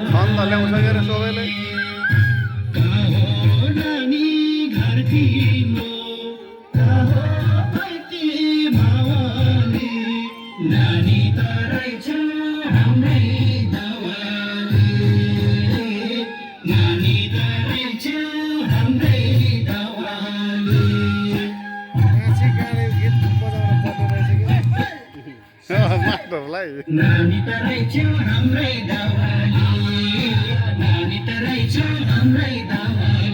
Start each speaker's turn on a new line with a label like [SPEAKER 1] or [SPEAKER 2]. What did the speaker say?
[SPEAKER 1] छन्द ल्याउँछ के अरे सबैले मास्टरलाई
[SPEAKER 2] नानी तरै छौ हाम्रै दावाली नानी तरै छौ हाम्रै दावाली